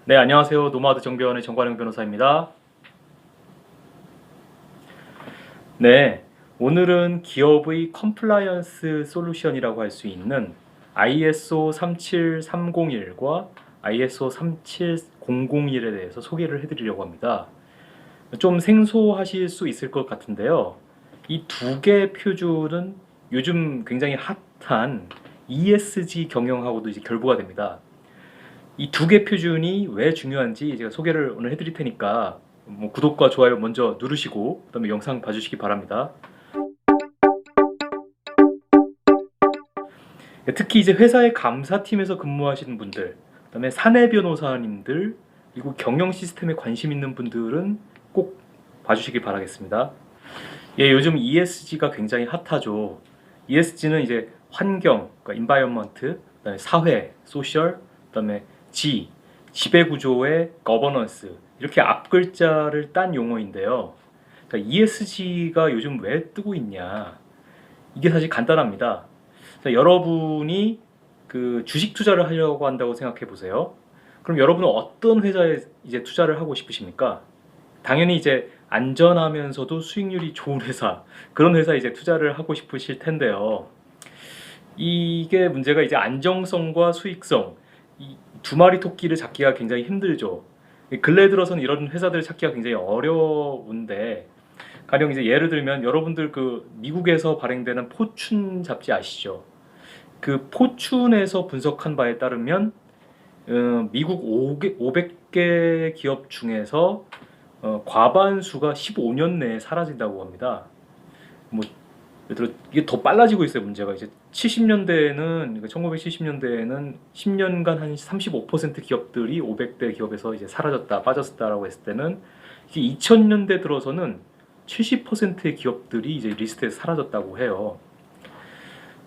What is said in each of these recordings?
네, 안녕하세요. 노마드 정비원의 정관영 변호사입니다. 네, 오늘은 기업의 컴플라이언스 솔루션이라고 할 수 있는 ISO 37301과 ISO 37001에 대해서 소개를 해드리려고 합니다. 좀 생소하실 수 있을 것 같은데요. 이 두 개 표준은 요즘 굉장히 핫한 ESG 경영하고도 이제 결부가 됩니다. 이 두 개 표준이 왜 중요한지 제가 소개를 오늘 해드릴 테니까 구독과 좋아요 먼저 누르시고 그다음에 영상 봐주시기 바랍니다. 특히 이제 회사의 감사팀에서 근무하시는 분들, 그다음에 사내 변호사님들, 그리고 경영 시스템에 관심 있는 분들은 꼭 봐주시기 바라겠습니다. 예, 요즘 ESG가 굉장히 핫하죠. ESG는 이제 환경, 그러니까 environment, 그다음에 사회, social, 그다음에 지배구조의 governance, 이렇게 앞글자를 딴 용어인데요. 그러니까 ESG가 요즘 왜 뜨고 있냐? 이게 사실 간단합니다. 자, 여러분이 그 주식 투자를 하려고 한다고 생각해 보세요. 그럼 여러분은 어떤 회사에 이제 투자를 하고 싶으십니까? 당연히 이제 안전하면서도 수익률이 좋은 회사, 그런 회사에 이제 투자를 하고 싶으실 텐데요. 이게 문제가 이제 안정성과 수익성, 이 두 마리 토끼를 잡기가 굉장히 힘들죠. 근래 들어서는 이런 회사들을 찾기가 굉장히 어려운데, 가령 이제 예를 들면 여러분들 그 미국에서 발행되는 포춘 잡지 아시죠? 그 포춘에서 분석한 바에 따르면 미국 500개 기업 중에서 과반수가 15년 내에 사라진다고 합니다. 뭐 예를 들어 이게 더 빨라지고 있어요. 문제가 이제 70년대에는, 그러니까 1970년대에는 10년간 한 35% 기업들이 500대 기업에서 이제 사라졌다, 빠졌다라고 했을 때는, 이게 2000년대 들어서는 70%의 기업들이 이제 리스트에서 사라졌다고 해요.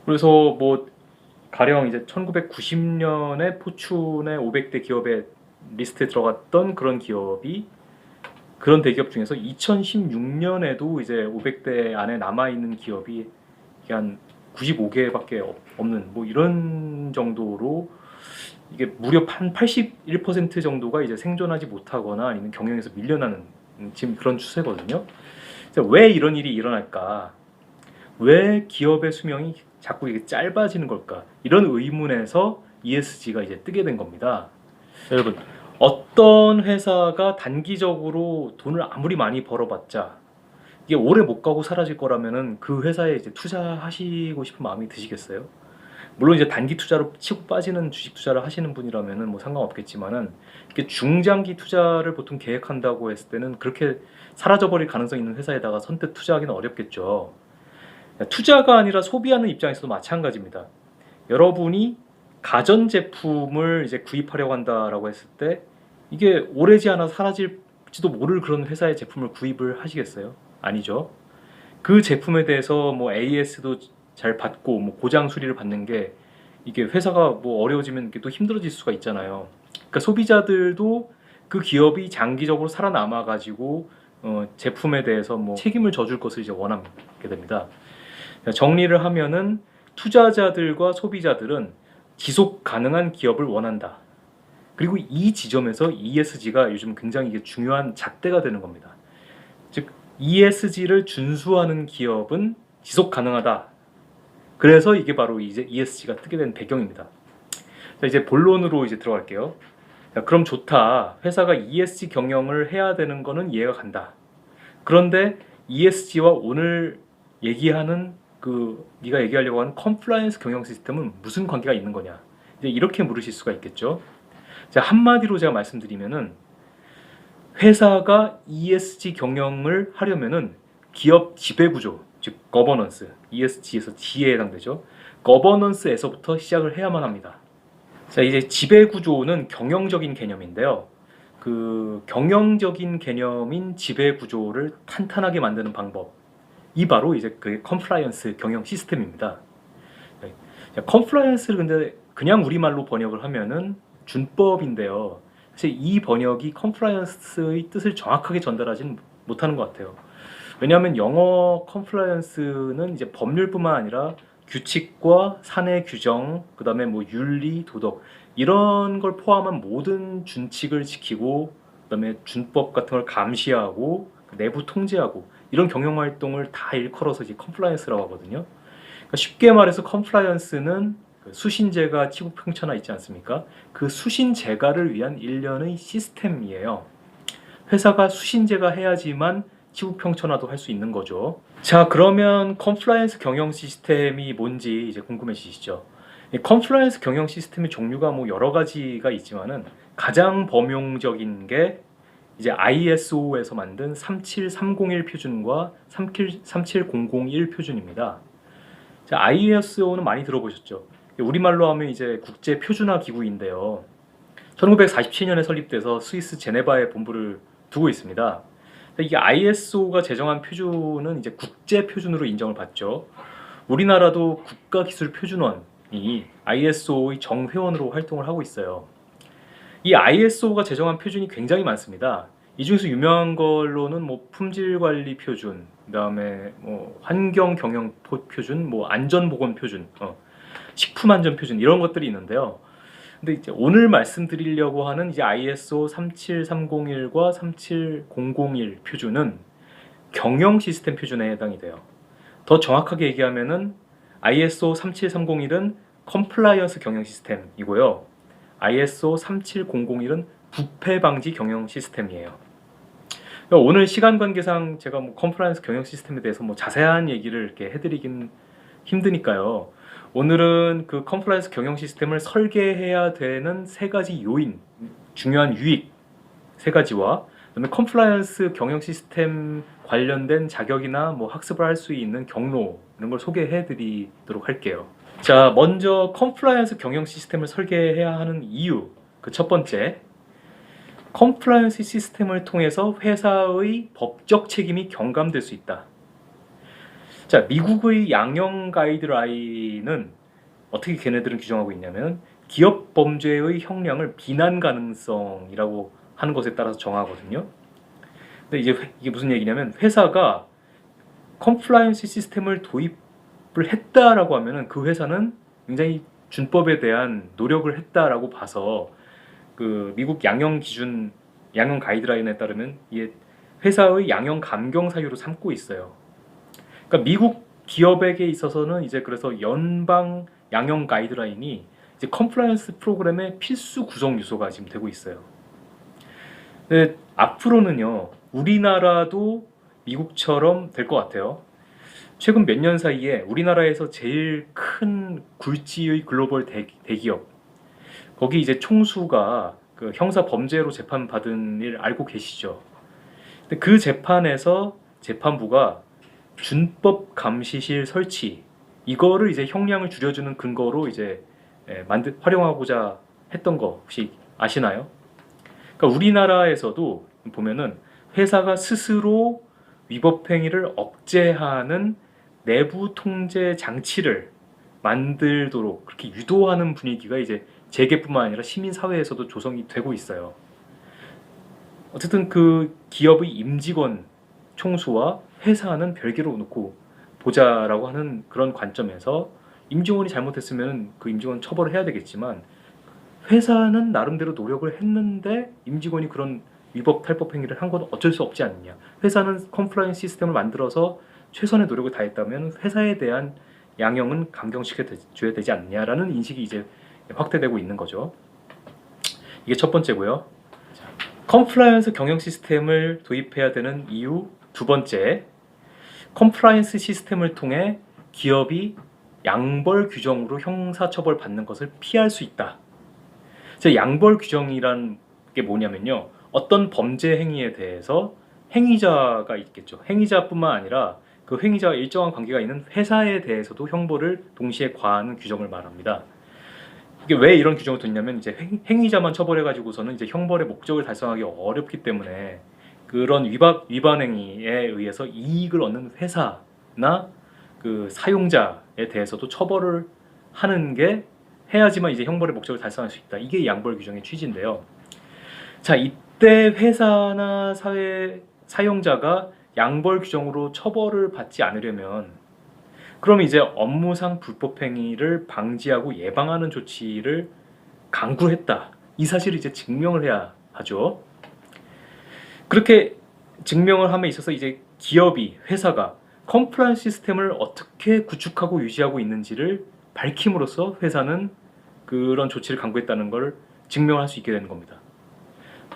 그래서 뭐 가령 이제 1990년에 포춘의 500대 기업의 리스트에 들어갔던 그런 기업이, 그런 대기업 중에서 2016년에도 이제 500대 안에 남아있는 기업이 한 95개밖에 없는, 뭐 이런 정도로, 이게 무려 한 81% 정도가 이제 생존하지 못하거나 아니면 경영에서 밀려나는 지금 그런 추세거든요. 왜 이런 일이 일어날까? 왜 기업의 수명이 자꾸 이게 짧아지는 걸까? 이런 의문에서 ESG가 이제 뜨게 된 겁니다. 여러분, 어떤 회사가 단기적으로 돈을 아무리 많이 벌어봤자 이게 오래 못 가고 사라질 거라면은 그 회사에 이제 투자하시고 싶은 마음이 드시겠어요? 물론 이제 단기 투자로 치고 빠지는 주식 투자를 하시는 분이라면은 뭐 상관없겠지만은, 이렇게 중장기 투자를 보통 계획한다고 했을 때는 그렇게 사라져버릴 가능성 있는 회사에다가 선뜻 투자하기는 어렵겠죠. 투자가 아니라 소비하는 입장에서도 마찬가지입니다. 여러분이 가전제품을 이제 구입하려고 한다라고 했을 때 이게 오래지 않아 사라질지도 모를 그런 회사의 제품을 구입을 하시겠어요? 아니죠. 그 제품에 대해서 뭐 AS도 잘 받고 뭐 고장 수리를 받는 게, 이게 회사가 뭐 어려워지면 이게 또 힘들어질 수가 있잖아요. 그러니까 소비자들도 그 기업이 장기적으로 살아남아 가지고 제품에 대해서 뭐 책임을 져줄 것을 이제 원하게 됩니다. 정리를 하면은 투자자들과 소비자들은 지속 가능한 기업을 원한다. 그리고 이 지점에서 ESG가 요즘 굉장히 중요한 잣대가 되는 겁니다. 즉 ESG를 준수하는 기업은 지속 가능하다. 그래서 이게 바로 이제 ESG가 뜨게 된 배경입니다. 자, 이제 본론으로 이제 들어갈게요. 자, 그럼 좋다. 회사가 ESG 경영을 해야 되는 거는 이해가 간다. 그런데 ESG와 오늘 얘기하는 네가 얘기하려고 하는 컴플라이언스 경영 시스템은 무슨 관계가 있는 거냐? 이제 이렇게 물으실 수가 있겠죠. 자, 한마디로 제가 말씀드리면은, 회사가 ESG 경영을 하려면은 기업 지배구조, 즉 거버넌스, ESG에서 G에 해당되죠. 거버넌스에서부터 시작을 해야만 합니다. 자, 이제 지배구조는 경영적인 개념인데요. 그 경영적인 개념인 지배구조를 탄탄하게 만드는 방법, 이 바로 이제 그 컴플라이언스 경영 시스템입니다. 컴플라이언스를 근데 그냥 우리말로 번역을 하면은 준법인데요. 사실 이 번역이 컴플라이언스의 뜻을 정확하게 전달하지는 못하는 것 같아요. 왜냐하면 영어 컴플라이언스는 이제 법률뿐만 아니라 규칙과 사내 규정, 그 다음에 뭐 윤리, 도덕, 이런 걸 포함한 모든 준칙을 지키고 그다음에 준법 같은 걸 감시하고 내부 통제하고 이런 경영 활동을 다 일컬어서 이제 컴플라이언스라고 하거든요. 그러니까 쉽게 말해서 컴플라이언스는 그 수신제가 치국평천하 있지 않습니까? 그 수신제가를 위한 일련의 시스템이에요. 회사가 수신제가 해야지만 치국평천화도 할 수 있는 거죠. 자, 그러면 컴플라이언스 경영 시스템이 뭔지 이제 궁금해지시죠? 이 컴플라이언스 경영 시스템의 종류가 뭐 여러 가지가 있지만은 가장 범용적인 게 이제 ISO에서 만든 37301 표준과 37001 표준입니다. 자, ISO는 많이 들어보셨죠? 우리말로 하면 이제 국제 표준화 기구인데요. 1947년에 설립돼서 스위스 제네바에 본부를 두고 있습니다. 이게 ISO가 제정한 표준은 이제 국제 표준으로 인정을 받죠. 우리나라도 국가기술표준원이 ISO의 정회원으로 활동을 하고 있어요. 이 ISO가 제정한 표준이 굉장히 많습니다. 이 중에서 유명한 걸로는 뭐 품질관리 표준, 그다음에 뭐 환경 경영 표준, 뭐 안전보건 표준, 식품안전 표준 이런 것들이 있는데요. 근데 이제 오늘 말씀드리려고 하는 이제 ISO 37301과 37001 표준은 경영 시스템 표준에 해당이 돼요. 더 정확하게 얘기하면은 ISO 37301은 컴플라이언스 경영 시스템이고요. ISO 37001은 부패 방지 경영 시스템이에요. 그러니까 오늘 시간 관계상 제가 뭐 컴플라이언스 경영 시스템에 대해서 뭐 자세한 얘기를 이렇게 해드리긴 힘드니까요. 오늘은 그 컴플라이언스 경영 시스템을 설계해야 되는 세 가지 요인, 중요한 유익 세 가지와 그다음에 컴플라이언스 경영 시스템 관련된 자격이나 뭐 학습을 할 수 있는 경로 이런 걸 소개해 드리도록 할게요. 자, 먼저 컴플라이언스 경영 시스템을 설계해야 하는 이유. 그 첫 번째, 컴플라이언스 시스템을 통해서 회사의 법적 책임이 경감될 수 있다. 자, 미국의 양형 가이드라인은 어떻게 걔네들은 규정하고 있냐면 기업 범죄의 형량을 비난 가능성이라고 하는 것에 따라서 정하거든요. 근데 이게 무슨 얘기냐면 회사가 컴플라이언스 시스템을 도입을 했다라고 하면은 그 회사는 굉장히 준법에 대한 노력을 했다라고 봐서 그 미국 양형 기준 양형 가이드라인에 따르면 이게 회사의 양형 감경 사유로 삼고 있어요. 그러니까 미국 기업에게 있어서는 이제 그래서 연방 양형 가이드라인이 이제 컴플라이언스 프로그램의 필수 구성 요소가 지금 되고 있어요. 근데 앞으로는요, 우리나라도 미국처럼 될 것 같아요. 최근 몇 년 사이에 우리나라에서 제일 큰 굴지의 글로벌 대기업, 거기 이제 총수가 그 형사 범죄로 재판받은 일 알고 계시죠? 근데 그 재판에서 재판부가 준법 감시실 설치 이거를 이제 형량을 줄여주는 근거로 이제 활용하고자 했던 거 혹시 아시나요? 그러니까 우리나라에서도 보면은 회사가 스스로 위법 행위를 억제하는 내부 통제 장치를 만들도록 그렇게 유도하는 분위기가 이제 재계뿐만 아니라 시민 사회에서도 조성이 되고 있어요. 어쨌든 그 기업의 임직원 총수와 회사는 별개로 놓고 보자라고 하는 그런 관점에서 임직원이 잘못했으면 그 임직원 처벌을 해야 되겠지만 회사는 나름대로 노력을 했는데 임직원이 그런 위법 탈법 행위를 한 건 어쩔 수 없지 않느냐. 회사는 컴플라이언스 시스템을 만들어서 최선의 노력을 다했다면 회사에 대한 양형은 감경시켜 줘야 되지 않느냐라는 인식이 이제 확대되고 있는 거죠. 이게 첫 번째고요. 컴플라이언스 경영 시스템을 도입해야 되는 이유 두 번째, 컴플라이언스 시스템을 통해 기업이 양벌 규정으로 형사처벌 받는 것을 피할 수 있다. 양벌 규정이란 게 뭐냐면요, 어떤 범죄 행위에 대해서 행위자가 있겠죠. 행위자뿐만 아니라 그 행위자와 일정한 관계가 있는 회사에 대해서도 형벌을 동시에 과하는 규정을 말합니다. 이게 왜 이런 규정을 뒀냐면 이제 행위자만 처벌해 가지고서는 이제 형벌의 목적을 달성하기 어렵기 때문에 그런 위반 행위에 의해서 이익을 얻는 회사나 그 사용자에 대해서도 처벌을 하는 게 해야지만 이제 형벌의 목적을 달성할 수 있다. 이게 양벌 규정의 취지인데요. 자, 이때 회사나 사용자가 양벌 규정으로 처벌을 받지 않으려면 그럼 이제 업무상 불법 행위를 방지하고 예방하는 조치를 강구했다. 이 사실을 이제 증명을 해야 하죠. 그렇게 증명을 함에 있어서 이제 기업이, 회사가 컴플라이언스 시스템을 어떻게 구축하고 유지하고 있는지를 밝힘으로써 회사는 그런 조치를 강구했다는 걸 증명할 수 있게 되는 겁니다.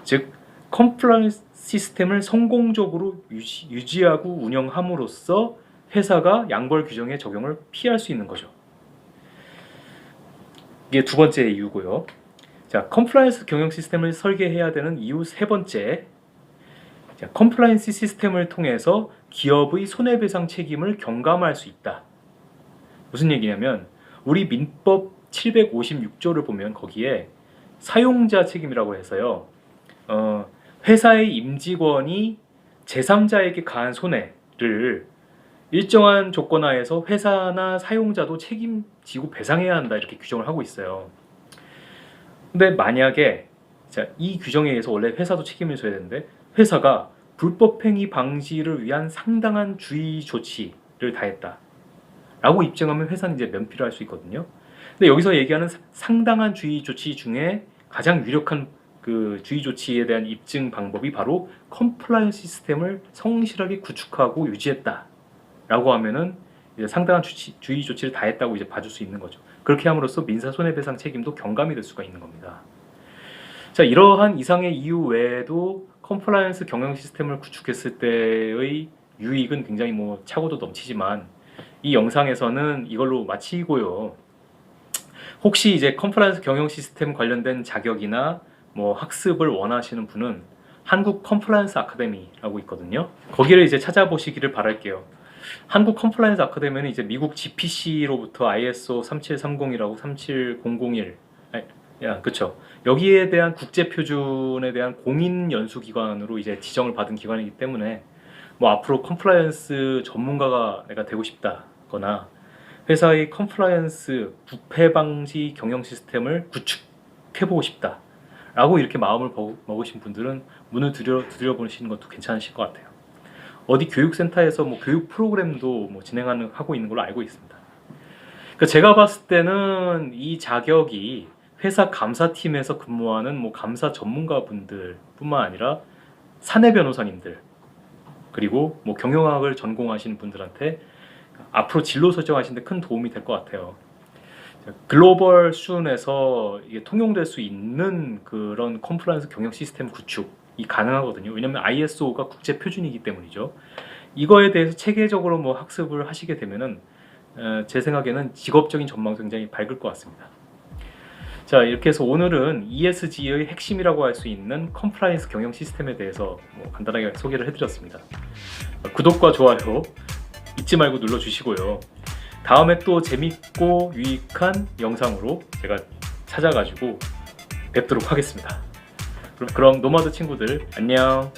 즉 컴플라이언스 시스템을 성공적으로 유지하고 운영함으로써 회사가 양벌 규정의 적용을 피할 수 있는 거죠. 이게 두 번째 이유고요. 자, 컴플라이언스 경영 시스템을 설계해야 되는 이유 세 번째. 자, 컴플라이언스 시스템을 통해서 기업의 손해배상 책임을 경감할 수 있다. 무슨 얘기냐면 우리 민법 756조를 보면 거기에 사용자 책임이라고 해서요. 회사의 임직원이 제3자에게 가한 손해를 일정한 조건 하에서 회사나 사용자도 책임지고 배상해야 한다 이렇게 규정을 하고 있어요. 근데 만약에 자, 이 규정에 의해서 원래 회사도 책임을 져야 되는데 회사가 불법행위 방지를 위한 상당한 주의 조치를 다했다 라고 입증하면 회사는 이제 면피를 할 수 있거든요. 근데 여기서 얘기하는 상당한 주의 조치 중에 가장 유력한 그 주의 조치에 대한 입증 방법이 바로 컴플라이언스 시스템을 성실하게 구축하고 유지했다 라고 하면은 이제 상당한 주의 조치를 다했다고 이제 봐줄 수 있는 거죠. 그렇게 함으로써 민사 손해배상 책임도 경감이 될 수가 있는 겁니다. 자, 이러한 이상의 이유 외에도 컴플라이언스 경영 시스템을 구축했을 때의 유익은 굉장히 뭐 차고도 넘치지만 이 영상에서는 이걸로 마치고요. 혹시 이제 컴플라이언스 경영 시스템 관련된 자격이나 뭐 학습을 원하시는 분은 한국 컴플라이언스 아카데미라고 있거든요. 거기를 이제 찾아보시기를 바랄게요. 한국 컴플라이언스 아카데미는 이제 미국 GPC로부터 ISO 37301하고 37001 그쵸. 여기에 대한 국제 표준에 대한 공인 연수 기관으로 이제 지정을 받은 기관이기 때문에 뭐 앞으로 컴플라이언스 전문가가 내가 되고 싶다거나 회사의 컴플라이언스 부패 방지 경영 시스템을 구축해보고 싶다 라고 이렇게 마음을 먹으신 분들은 문을 두드려보시는 것도 괜찮으실 것 같아요. 어디 교육센터에서 뭐 교육 프로그램도 뭐 하고 있는 걸로 알고 있습니다. 그러니까 제가 봤을 때는 이 자격이 회사 감사팀에서 근무하는 뭐 감사 전문가분들 뿐만 아니라 사내 변호사님들 그리고 뭐 경영학을 전공하시는 분들한테 앞으로 진로 설정하시는 데 큰 도움이 될 것 같아요. 글로벌 수준에서 이게 통용될 수 있는 그런 컴플라이언스 경영 시스템 구축이 가능하거든요. 왜냐하면 ISO가 국제 표준이기 때문이죠. 이거에 대해서 체계적으로 뭐 학습을 하시게 되면은 제 생각에는 직업적인 전망도 굉장히 밝을 것 같습니다. 자, 이렇게 해서 오늘은 ESG의 핵심이라고 할 수 있는 컴플라이언스 경영 시스템에 대해서 뭐 간단하게 소개를 해드렸습니다. 구독과 좋아요 잊지 말고 눌러주시고요. 다음에 또 재밌고 유익한 영상으로 제가 찾아가지고 뵙도록 하겠습니다. 그럼 노마드 친구들 안녕.